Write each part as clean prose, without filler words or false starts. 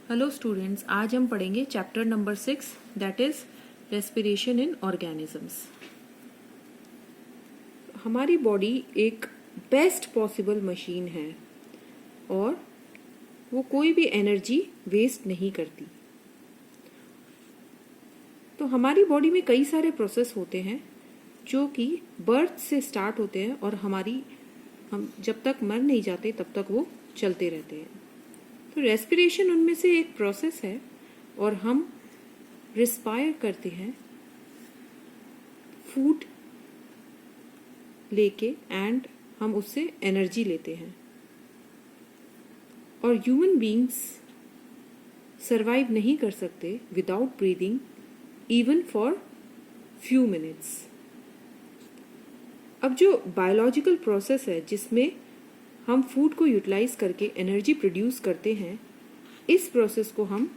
Hello students, आज हम पढ़ेंगे chapter number 6 that is respiration in organisms. हमारी बॉडी एक बेस्ट पॉसिबल मशीन है और वो कोई भी एनर्जी वेस्ट नहीं करती। तो हमारी बॉडी में कई सारे प्रोसेस होते हैं जो कि बर्थ से स्टार्ट होते हैं और हम जब तक मर नहीं जाते तब तक वो चलते रहते हैं। तो रेस्पिरेशन उनमें से एक प्रोसेस है और हम रिस्पायर करते हैं फूड लेके एंड हम उससे एनर्जी लेते हैं। और ह्यूमन बीइंग्स सरवाइव नहीं कर सकते without breathing even for few minutes. अब जो बायोलॉजिकल प्रोसेस है जिसमें हम फूड को यूटिलाइज करके एनर्जी प्रोड्यूस करते हैं, इस प्रोसेस को हम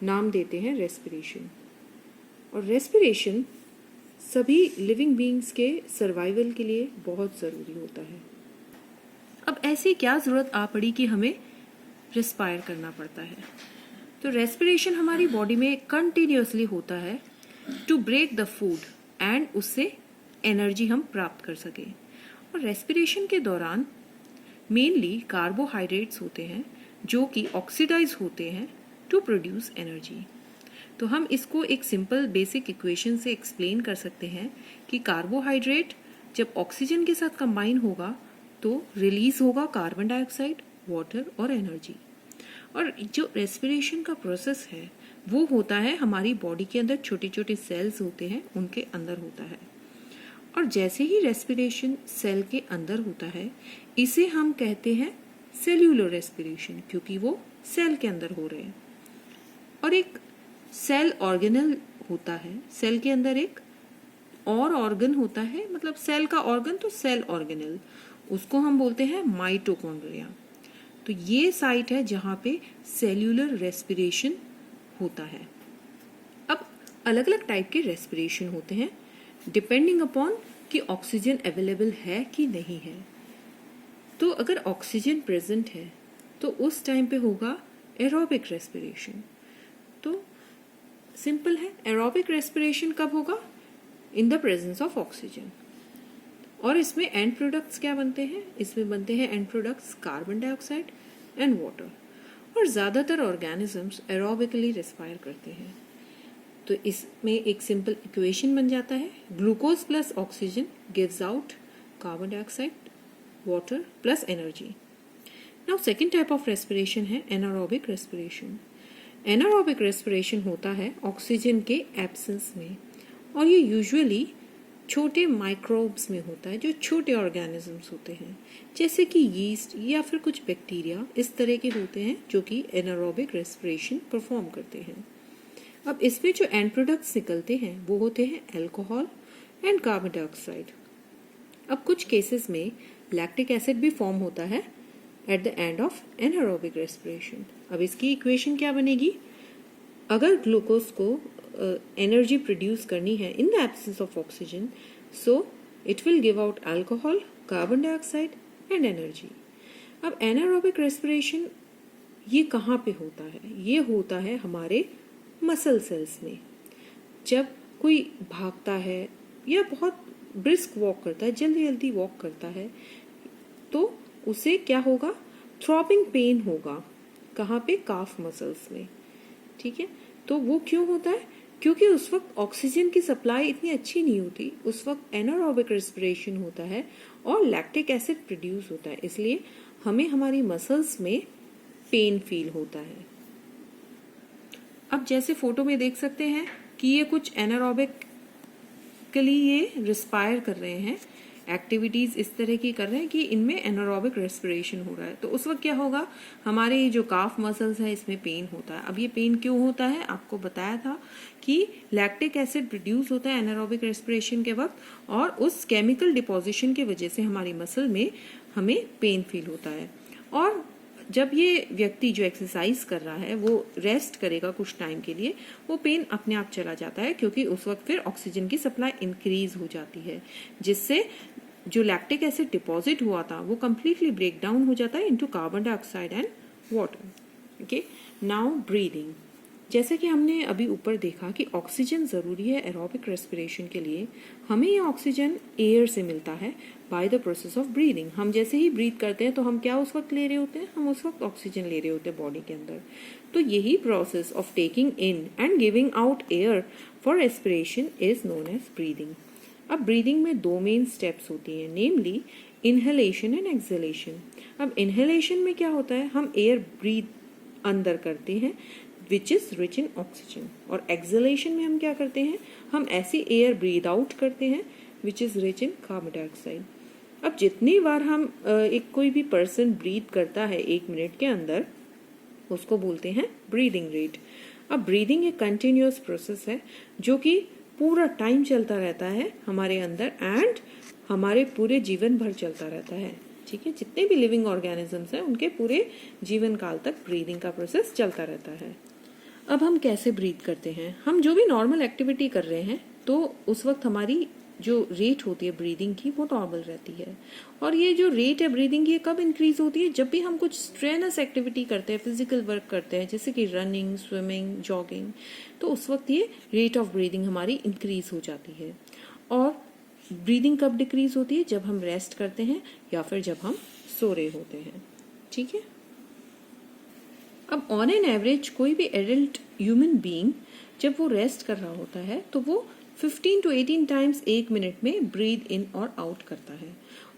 नाम देते हैं रेस्पिरेशन। और रेस्पिरेशन सभी लिविंग बीइंग्स के सर्वाइवल के लिए बहुत ज़रूरी होता है। अब ऐसी क्या ज़रूरत आ पड़ी कि हमें रिस्पायर करना पड़ता है? तो रेस्पिरेशन हमारी बॉडी में कंटिन्यूसली होता है to break the food and उससे एनर्जी हम प्राप्त कर सकें। और रेस्पिरेशन के दौरान मेनली कार्बोहाइड्रेट्स होते हैं जो कि ऑक्सीडाइज होते हैं टू प्रोड्यूस एनर्जी। तो हम इसको एक सिंपल बेसिक इक्वेशन से एक्सप्लेन कर सकते हैं कि कार्बोहाइड्रेट जब ऑक्सीजन के साथ कंबाइन होगा तो रिलीज होगा कार्बन डाइऑक्साइड, वाटर और एनर्जी। और जो रेस्पिरेशन का प्रोसेस है वो होता है हमारी बॉडी के अंदर छोटे छोटे सेल्स होते हैं उनके अंदर होता है। और जैसे ही रेस्पिरेशन सेल के अंदर होता है इसे हम कहते हैं सेल्यूलर रेस्पिरेशन, क्योंकि वो सेल के अंदर हो रहे हैं। और एक सेल ऑर्गेनल होता है, सेल के अंदर एक और ऑर्गन होता है, मतलब सेल का ऑर्गन तो सेल ऑर्गेनल, उसको हम बोलते हैं माइटोकॉन्ड्रिया। तो ये साइट है जहाँ पे सेल्यूलर रेस्पिरेशन होता है। अब अलग अलग टाइप के रेस्पिरेशन होते हैं डिपेंडिंग अपॉन कि ऑक्सीजन अवेलेबल है कि नहीं है। तो अगर ऑक्सीजन प्रेजेंट है तो उस टाइम पे होगा एरोबिक रेस्पिरेशन। तो सिंपल है, एरोबिक रेस्पिरेशन कब होगा? In the presence of oxygen. और इसमें एंड प्रोडक्ट्स क्या बनते हैं? इसमें बनते हैं and products carbon dioxide and water. और ज़्यादातर ऑर्गेनिजम्स एरोबिकली रेस्पायर करते हैं। तो इसमें एक सिंपल इक्वेशन बन जाता है, glucose plus oxygen gives out carbon dioxide, water plus energy. Now second type of respiration है एनारोबिक रेस्पिरेशन। एनारोबिक रेस्पिरेशन होता है ऑक्सीजन के एब्सेंस में और ये यूजुअली छोटे माइक्रोब्स में होता है, जो छोटे ऑर्गेनिजम्स होते हैं जैसे कि यीस्ट या फिर कुछ बैक्टीरिया इस तरह के होते हैं जो कि एनारोबिक रेस्पिरेशन परफॉर्म करते हैं। अब इसमें जो एंड प्रोडक्ट्स निकलते हैं वो होते हैं अल्कोहल एंड कार्बन डाइऑक्साइड। अब कुछ केसेस में लैक्टिक एसिड भी फॉर्म होता है at the end of anaerobic respiration. अब इसकी इक्वेशन क्या बनेगी? अगर ग्लूकोज को एनर्जी प्रोड्यूस करनी है in the absence of oxygen, so it will give out alcohol, carbon dioxide and energy. अब एनारोबिक रेस्पिरेशन ये कहाँ पे होता है? ये होता है हमारे मसल सेल्स में। जब कोई भागता है या बहुत ब्रिस्क वॉक करता है, जल्दी जल्दी वॉक करता है, तो उसे क्या होगा? थ्रॉबिंग पेन होगा। कहाँ पे? काफ मसल्स में। ठीक है, तो वो क्यों होता है? क्योंकि उस वक्त ऑक्सीजन की सप्लाई इतनी अच्छी नहीं होती, उस वक्त एनारोबिक रेस्पिरेशन होता है और लैक्टिक एसिड प्रोड्यूस होता है, इसलिए हमें हमारी मसल्स में पेन फील होता है। अब जैसे फोटो में देख सकते हैं कि ये कुछ एनारोबिकली ये रिस्पायर कर रहे हैं, एक्टिविटीज इस तरह की कर रहे हैं कि इनमें एनारोबिक रेस्पिरेशन हो रहा है। तो उस वक्त क्या होगा? हमारे ये जो काफ मसल्स है इसमें पेन होता है। अब ये पेन क्यों होता है? आपको बताया था कि लैक्टिक एसिड प्रोड्यूस होता है एनारोबिक रेस्पिरेशन के वक्त और उस केमिकल डिपोजिशन की वजह से हमारी मसल में हमें पेन फील होता है। और जब ये व्यक्ति जो एक्सरसाइज कर रहा है वो रेस्ट करेगा कुछ टाइम के लिए, वो पेन अपने आप चला जाता है, क्योंकि उस वक्त फिर ऑक्सीजन की सप्लाई इंक्रीज हो जाती है, जिससे जो लैक्टिक एसिड डिपॉजिट हुआ था वो कम्प्लीटली ब्रेक डाउन हो जाता है into carbon dioxide and water. Okay, now breathing. जैसे कि हमने अभी ऊपर देखा कि ऑक्सीजन ज़रूरी है एरोबिक रेस्पिरेशन के लिए। हमें ये ऑक्सीजन एयर से मिलता है by the process of breathing. हम जैसे ही ब्रीथ करते हैं तो हम क्या उस वक्त ले रहे होते हैं, हम उस वक्त ऑक्सीजन ले रहे होते हैं बॉडी के अंदर। तो यही process of taking in and giving out air for respiration is known as breathing. अब ब्रीदिंग में दो मेन स्टेप्स होती हैं, नेमली इनहेलेशन एंड एक्सहेलेशन। अब इनहेलेशन में क्या होता है, हम एयर ब्रीथ अंदर करते हैं which is rich in oxygen, और एक्सहेलेशन में हम क्या करते हैं, हम ऐसी एयर ब्रीथ आउट करते हैं which is rich in carbon dioxide. अब जितनी बार हम कोई भी पर्सन ब्रीथ करता है 1 मिनट के अंदर, उसको बोलते हैं ब्रीदिंग रेट। अब ब्रीदिंग एक कंटिन्यूअस प्रोसेस है जो कि पूरा टाइम चलता रहता है हमारे अंदर एंड हमारे पूरे जीवन भर चलता रहता है। ठीक है, जितने भी लिविंग ऑर्गेनिजम्स हैं उनके पूरे जीवन काल तक ब्रीदिंग का प्रोसेस चलता रहता है। अब हम कैसे ब्रीथ करते हैं, हम जो भी नॉर्मल एक्टिविटी कर रहे हैं तो उस वक्त हमारी जो रेट होती है ब्रीदिंग की वो नॉर्मल रहती है। और ये जो रेट है ब्रीदिंग की कब इंक्रीज होती है, जब भी हम कुछ स्ट्रेनस एक्टिविटी करते हैं, फिजिकल वर्क करते हैं, जैसे कि रनिंग, स्विमिंग, जॉगिंग, तो उस वक्त ये रेट ऑफ ब्रीदिंग हमारी इंक्रीज हो जाती है। और ब्रीदिंग कब डिक्रीज होती है, जब हम रेस्ट करते हैं या फिर जब हम सो रहे होते हैं। ठीक है, अब ऑन एन एवरेज कोई भी एडल्ट ह्यूमन बीइंग जब वो रेस्ट कर रहा होता है तो वो 15 to 18 टाइम्स 1 मिनट में ब्रीद इन और आउट करता है।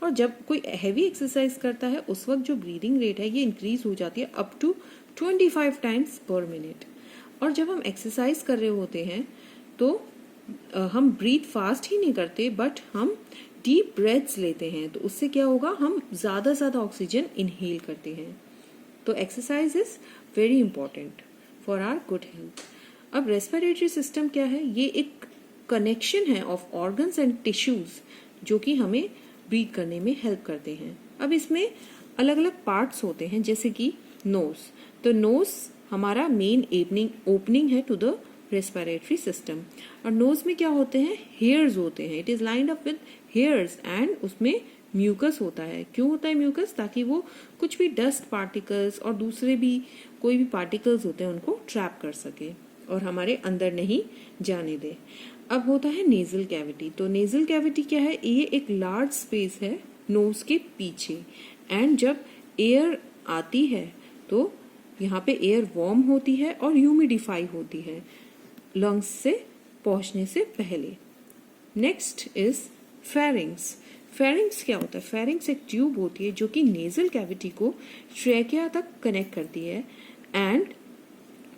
और जब कोई हैवी एक्सरसाइज करता है उस वक्त जो ब्रीदिंग रेट है ये इंक्रीज हो जाती है up to 25 times per minute. और जब हम एक्सरसाइज कर रहे होते हैं तो हम ब्रीथ फास्ट ही नहीं करते बट हम डीप ब्रेथ्स लेते हैं, तो उससे क्या होगा, हम ज्यादा ऑक्सीजन इनहेल करते हैं। तो exercise is very important for our good health. अब रेस्पिरेटरी सिस्टम क्या है, ये एक कनेक्शन है ऑफ ऑर्गन्स एंड टिश्यूज जो कि हमें ब्रीथ करने में हेल्प करते हैं। अब इसमें अलग अलग पार्ट्स होते हैं, जैसे कि नोज। तो नोज हमारा मेन ओपनिंग है टू द रेस्पिरेटरी सिस्टम। और नोज में क्या होते हैं, हेयर्स होते हैं, it is lined up with hairs and उसमें म्यूकस होता है। क्यों होता है म्यूकस, ताकि वो कुछ भी डस्ट पार्टिकल्स और दूसरे भी कोई भी पार्टिकल्स होते हैं उनको ट्रैप कर सके और हमारे अंदर नहीं जाने दे। अब होता है नेजल कैविटी। तो नेजल कैविटी क्या है, ये एक लार्ज स्पेस है नोज के पीछे एंड जब एयर आती है तो यहाँ पे एयर वार्म होती है और ह्यूमिडिफाई होती है लंग्स से पहुंचने से पहले। Next is pharynx. फेरिंग्स क्या होता है, फेरिंग्स एक ट्यूब होती है जो कि नेजल कैविटी को ट्रैकिया तक कनेक्ट करती है and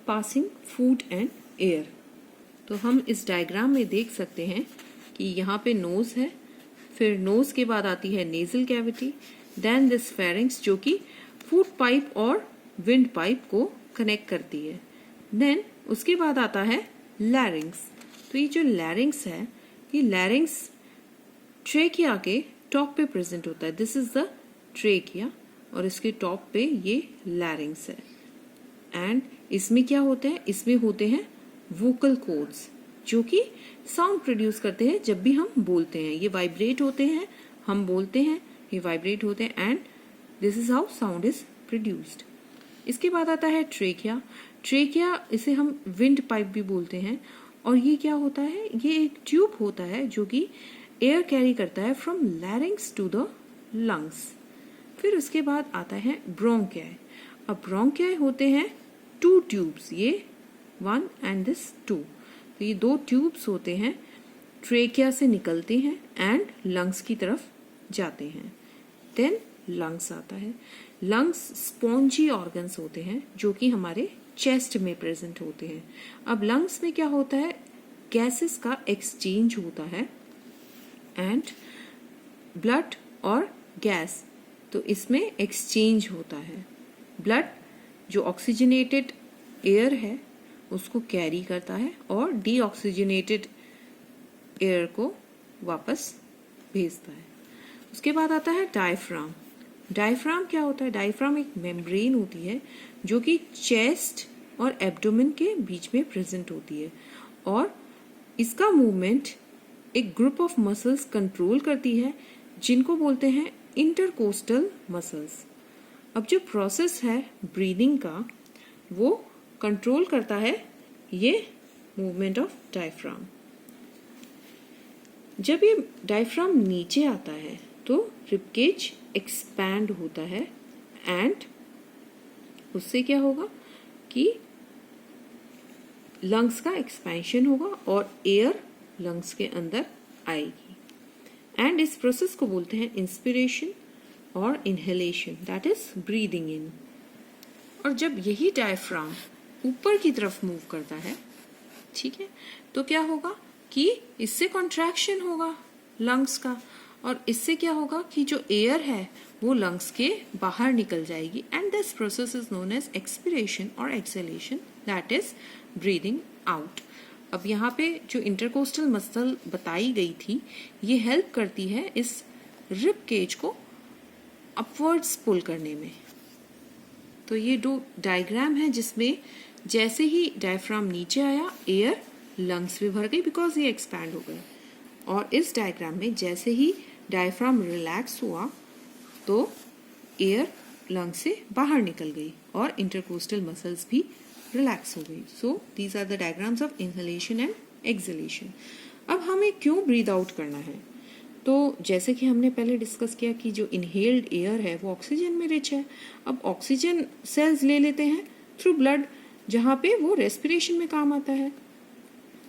passing food and air. तो हम इस डायग्राम में देख सकते हैं कि यहाँ पे नोज है, फिर नोज के बाद आती है nasal cavity, then this pharynx जो कि फूड पाइप और विंड पाइप को कनेक्ट करती है, देन उसके बाद आता है लैरिंग्स। तो ये जो लैरिंग्स है, ये लैरिंग्स ट्रेकिया के टॉप पे प्रेजेंट होता है, दिस इज द ट्रेकिया और इसके टॉप पे ये लैरिंग्स है। एंड इसमें क्या होते हैं, इसमें होते हैं वोकल कॉर्ड्स जो कि साउंड प्रोड्यूस करते हैं जब भी हम बोलते हैं। ये वाइब्रेट होते हैं, हम बोलते हैं, ये वाइब्रेट होते हैं and this is how sound is produced. इसके बाद आता है ट्रेकिया। ट्रेकिया इसे हम विंड पाइप भी बोलते हैं और ये क्या होता है, ये एक ट्यूब होता है जो कि एयर कैरी करता है from larynx to the lungs. फिर उसके बाद आता है ब्रोंकियाई। अब ब्रोंकियाई होते हैं 2 ट्यूब्स, ये 1 एंड दिस 2। तो ये 2 ट्यूब्स होते हैं, ट्रेकिया से निकलते हैं एंड लंग्स की तरफ जाते हैं। देन लंग्स आता है। लंग्स स्पॉन्जी ऑर्गन्स होते हैं जो कि हमारे चेस्ट में प्रेजेंट होते हैं। अब लंग्स में क्या होता है, गैसेस का एक्सचेंज होता है एंड ब्लड और गैस, तो इसमें एक्सचेंज होता है। ब्लड जो ऑक्सीजनेटेड एयर है उसको कैरी करता है और डीऑक्सीजनेटेड एयर को वापस भेजता है। उसके बाद आता है डायफ्राम। डायफ्राम क्या होता है, डायफ्राम एक मेम्ब्रेन होती है जो कि चेस्ट और एब्डोमेन के बीच में प्रेजेंट होती है और इसका मूवमेंट एक ग्रुप ऑफ मसल्स कंट्रोल करती है जिनको बोलते हैं इंटरकोस्टल मसल्स। अब जो प्रोसेस है ब्रीदिंग का, वो कंट्रोल करता है ये मूवमेंट ऑफ डायफ्राम। जब ये डायफ्राम नीचे आता है तो रिबकेज एक्सपैंड होता है एंड उससे क्या होगा कि लंग्स का एक्सपेंशन होगा और एयर लंग्स के अंदर आएगी एंड इस प्रोसेस को बोलते हैं इंस्पिरेशन और inhalation, that is breathing in. और जब यही डायफ्राम ऊपर की तरफ मूव करता है, ठीक है, तो क्या होगा कि इससे कॉन्ट्रैक्शन होगा लंग्स का और इससे क्या होगा कि जो एयर है वो लंग्स के बाहर निकल जाएगी and this process is known as expiration और exhalation, that is breathing out. अब यहाँ पे जो इंटरकोस्टल मसल बताई गई थी ये हेल्प करती है इस रिब केज को अपवर्ड्स पुल करने में। तो ये दो डायग्राम है जिसमें जैसे ही डायफ्राम नीचे आया एयर लंग्स में भर गई बिकॉज ये एक्सपैंड हो गए, और इस डायग्राम में जैसे ही डायफ्राम रिलैक्स हुआ तो एयर लंग्स से बाहर निकल गई और इंटरकोस्टल मसल्स भी रिलैक्स हो गई। So these are the diagrams of inhalation and exhalation. अब हमें क्यों ब्रीद आउट करना है? तो जैसे कि हमने पहले डिस्कस किया कि जो इनहेल्ड एयर है वो ऑक्सीजन में रिच है। अब ऑक्सीजन सेल्स ले लेते हैं थ्रू ब्लड जहाँ पे वो रेस्पिरेशन में काम आता है।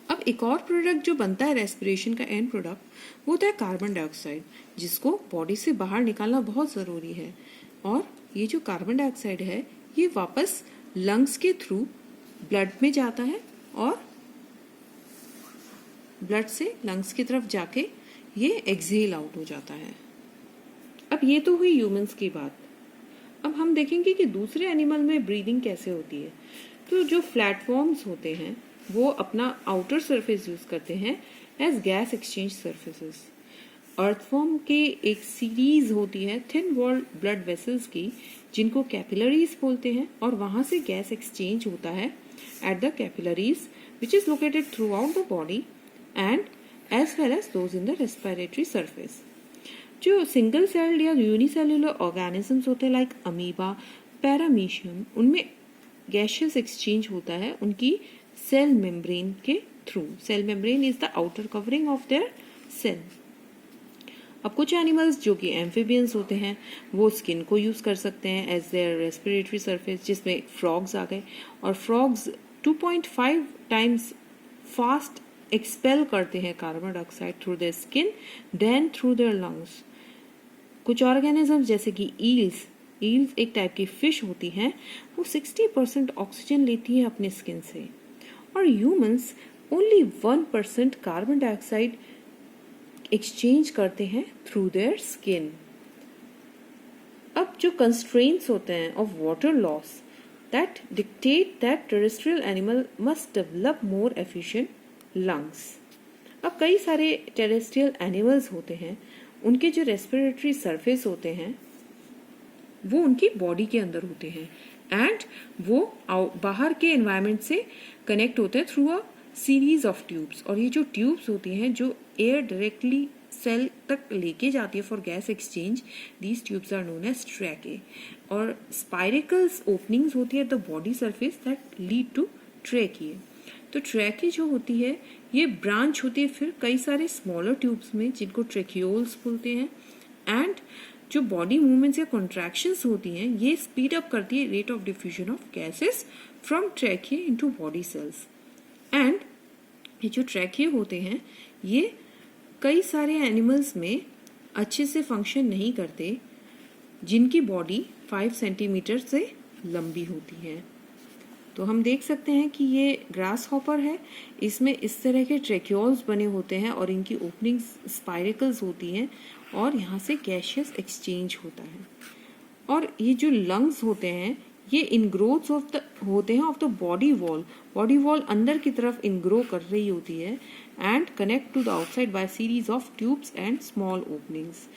अब एक और प्रोडक्ट जो बनता है रेस्पिरेशन का एंड प्रोडक्ट वो होता है कार्बन डाइऑक्साइड, जिसको बॉडी से बाहर निकालना बहुत ज़रूरी है। और ये जो कार्बन डाइऑक्साइड है ये वापस लंग्स के थ्रू ब्लड में जाता है और ब्लड से लंग्स की तरफ जाके ये एक्सहेल आउट हो जाता है। अब ये तो हुई ह्यूमंस की बात। अब हम देखेंगे कि दूसरे एनिमल में ब्रीदिंग कैसे होती है। तो जो प्लेटफॉर्म्स होते हैं वो अपना आउटर सरफेस यूज करते हैं as gas exchange surfaces. Earthworm के एक सीरीज होती है थिन वॉल्ड ब्लड वेसल्स की जिनको कैपिलरीज बोलते हैं, और वहां से गैस एक्सचेंज होता है at the capillaries which is located throughout the body and as well as those in the respiratory surface. जो सिंगल सेल्ड या यूनिसेल्युलर ऑर्गेनिजम्स होते हैं लाइक अमीबा, पैरामीशियम, उनमें गैशियस एक्सचेंज होता है उनकी सेल मेम्ब्रेन के थ्रू। Cell membrane is the outer covering of their cell. अब कुछ एनिमल्स जो कि एम्फीबियंस होते हैं वो स्किन को यूज कर सकते हैं एज देयर रेस्पिरेटरी सरफेस, जिसमें फ्रॉग्स आ गए, और फ्रॉग्स 2.5 टाइम्स फास्ट एक्सपेल करते हैं carbon dioxide through their skin than through their lungs. कुछ ऑर्गेनिजम्स जैसे कि ईल्स एक टाइप की फिश होती हैं, वो 60% ऑक्सीजन लेती है अपने स्किन से, और humans only 1% carbon dioxide exchange करते हैं थ्रू देयर स्किन। अब जो कंस्ट्रेंट्स होते हैं of water loss that dictate that terrestrial animal must develop more efficient lungs. अब कई सारे टेरेस्ट्रियल एनिमल्स होते हैं उनके जो रेस्पिरेटरी सरफेस होते हैं वो उनकी बॉडी के अंदर होते हैं एंड वो बाहर के एनवायरनमेंट से कनेक्ट होते हैं through a series of tubes. और ये जो ट्यूब्स होती हैं जो एयर डायरेक्टली सेल तक लेके जाती है for gas exchange, these tubes are known as tracheae. और स्पाइरेकल्स ओपनिंग्स होती है the body surface that lead to tracheae. तो ट्रैके जो होती है ये ब्रांच होती है फिर कई सारे स्मॉलर ट्यूब्स में जिनको ट्रैकियोल्स बोलते हैं, एंड जो बॉडी मूवमेंट्स या कॉन्ट्रैक्शंस होती हैं ये स्पीड अप करती है rate of diffusion of gases from tracheae into body cells. And ये जो ट्रैके होते हैं ये कई सारे एनिमल्स में अच्छे से फंक्शन नहीं करते जिनकी बॉडी 5 सेंटीमीटर से लंबी होती है। तो हम देख सकते हैं कि ये ग्रास हॉपर है, इसमें इस तरह के ट्रैक्योल्स बने होते हैं और इनकी ओपनिंग्स स्पाइरेकल्स होती हैं और यहाँ से गैशियस एक्सचेंज होता है। और ये जो लंग्स होते हैं ये इनग्रोथ्स होते हैं ऑफ द बॉडी वॉल अंदर की तरफ इनग्रो कर रही होती है and connect to the outside by series of tubes and small openings.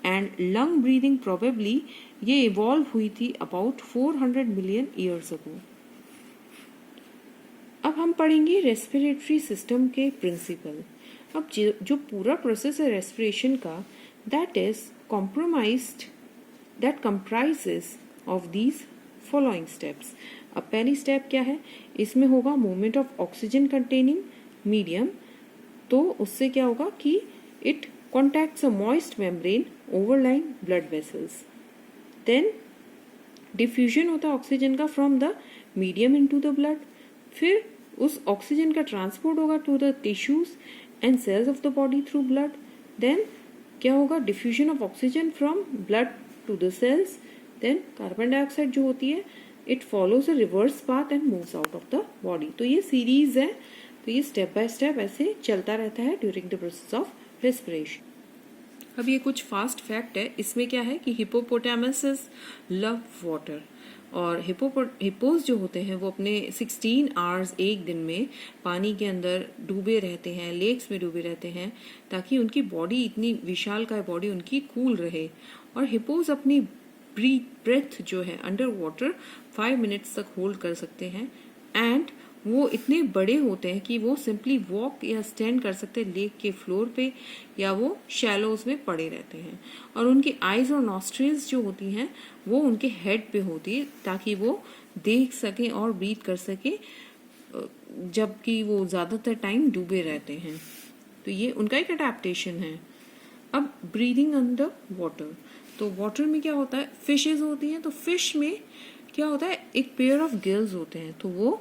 And lung breathing probably ये इवॉल्व हुई थी अबाउट 400 मिलियन ईयर्स अगो। अब हम पढ़ेंगे रेस्पिरेटरी सिस्टम के प्रिंसिपल। अब जो पूरा प्रोसेस है रेस्पिरेशन का that comprises of these following steps। अब पहली स्टेप क्या है, इसमें होगा movement of oxygen containing medium. तो उससे क्या होगा कि it contacts a moist membrane overlying blood vessels. Then diffusion होता है ऑक्सीजन का from the medium into the blood. फिर उस ऑक्सीजन का ट्रांसपोर्ट होगा to the tissues and cells of the body through blood. Then क्या होगा, diffusion of oxygen from blood to the cells. Then carbon dioxide जो होती है it follows a reverse path and moves out of the body. तो ये series है, तो ये स्टेप बाय स्टेप ऐसे चलता रहता है during the process of respiration. अब ये कुछ फास्ट फैक्ट है, इसमें क्या है कि हिप्पोपोटामस लव वाटर, और हिप्पोज जो होते हैं वो अपने 16 आवर्स एक दिन में पानी के अंदर डूबे रहते हैं, लेक्स में डूबे रहते हैं, ताकि उनकी बॉडी इतनी विशाल का बॉडी उनकी कूल रहे। और हिप्पोज अपनी ब्रेथ जो है अंडर वाटर 5 मिनट्स तक होल्ड कर सकते हैं, एंड वो इतने बड़े होते हैं कि वो सिंपली वॉक या स्टैंड कर सकते हैं लेक के फ्लोर पे, या वो शैलोज में पड़े रहते हैं। और उनकी आईज और नॉस्ट्रिल्स जो होती हैं वो उनके हेड पे होती है, ताकि वो देख सकें और ब्रीथ कर सकें, जबकि वो ज्यादातर टाइम डूबे रहते हैं। तो ये उनका एक अडेप्टेशन है। अब ब्रीदिंग अंडर वाटर, तो वाटर में क्या होता है, फिशेज होती हैं, तो फिश में क्या होता है, एक पेयर ऑफ गिल्स होते हैं। तो वो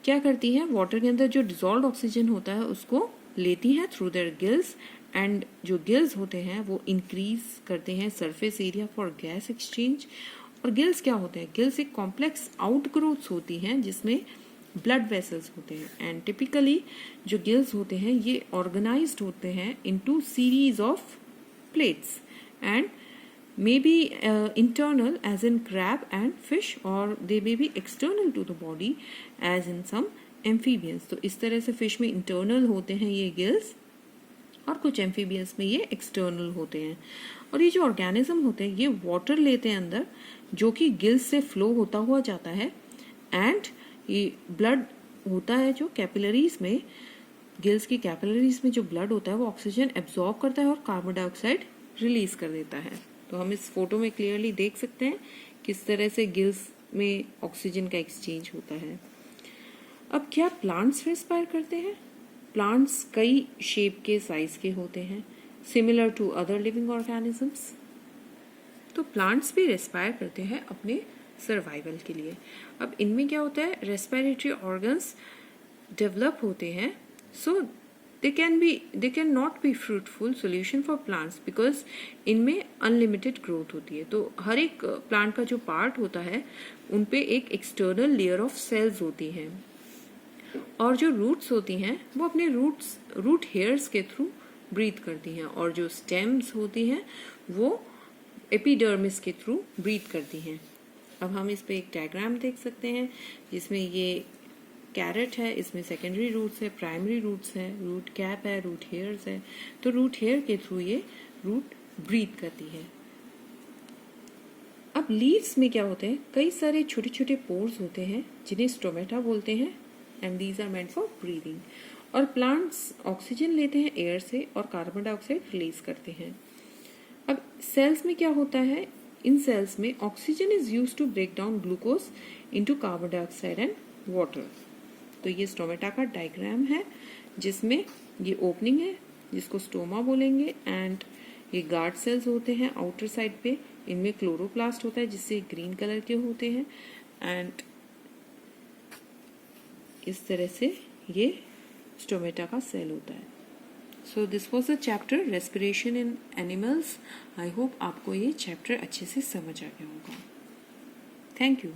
क्या करती हैं, वाटर के अंदर जो डिजॉल्व ऑक्सीजन होता है उसको लेती हैं थ्रू देयर गिल्स, एंड जो गिल्स होते हैं वो इंक्रीज करते हैं surface area for gas exchange. और गिल्स क्या होते हैं, गिल्स एक कॉम्प्लेक्स आउटग्रोथ्स होती हैं जिसमें ब्लड वेसल्स होते हैं, एंड टिपिकली जो गिल्स होते हैं ये ऑर्गेनाइज्ड होते हैं into series of plates, and may be internal as in crab and fish, or they may be external to the body as in some amphibians। तो इस तरह से फिश में इंटरनल होते हैं ये गिल्स, और कुछ एम्फीबियंस में ये एक्सटर्नल होते हैं। और ये जो ऑर्गेनिज्म होते हैं ये वाटर लेते हैं अंदर, जो कि गिल्स से फ्लो होता हुआ जाता है, एंड ये ब्लड होता है जो कैपिलरीज में, गिल्स की कैपिलरीज में जो ब्लड होता है वो ऑक्सीजन एब्जॉर्ब करता है और कार्बन डाइऑक्साइड रिलीज कर देता है। तो हम इस फोटो में क्लियरली देख सकते हैं किस तरह से गिल्स में ऑक्सीजन का एक्सचेंज होता है। अब क्या प्लांट्स रेस्पायर करते हैं? प्लांट्स कई शेप के, साइज के होते हैं, similar to other living organisms. तो प्लांट्स भी रेस्पायर करते हैं अपने सर्वाइवल के लिए। अब इनमें क्या होता है, रेस्पिरेटरी ऑर्गन्स डेवलप होते हैं, सो they can not be fruitful solution for plants because इनमें अनलिमिटेड ग्रोथ होती है। तो हर एक प्लांट का जो पार्ट होता है उन पे एक एक्सटर्नल लेयर ऑफ सेल्स होती हैं, और जो रूट्स होती हैं वो अपने रूट हेयर्स के थ्रू ब्रीथ करती हैं, और जो स्टेम्स होती हैं वो एपिडर्मिस के थ्रू ब्रीथ करती हैं। अब हम इस पे एक डायग्राम देख सकते हैं जिसमें ये कैरेट है, इसमें सेकेंडरी रूट्स है, प्राइमरी रूट्स है, रूट कैप है, रूट हेयर्स है। तो रूट हेयर के थ्रू ये रूट ब्रीथ करती है। अब लीव्स में क्या होते हैं, कई सारे छोटे छोटे पोर्स होते हैं जिन्हें स्टोमेटा बोलते हैं, and these are meant for breathing. और प्लांट्स ऑक्सीजन लेते हैं एयर से और कार्बन डाइऑक्साइड रिलीज करते हैं। अब सेल्स में क्या होता है, इन सेल्स में oxygen is used to break down glucose into carbon dioxide and water. तो ये स्टोमेटा का डायग्राम है जिसमें ये ओपनिंग है जिसको स्टोमा बोलेंगे, एंड ये गार्ड सेल्स होते हैं आउटर साइड पे, इनमें क्लोरोप्लास्ट होता है जिससे ग्रीन कलर के होते हैं, एंड इस तरह से ये स्टोमेटा का सेल होता है। So this was the chapter respiration in animals. I hope आपको ये चैप्टर अच्छे से समझ आ गया होगा। Thank you.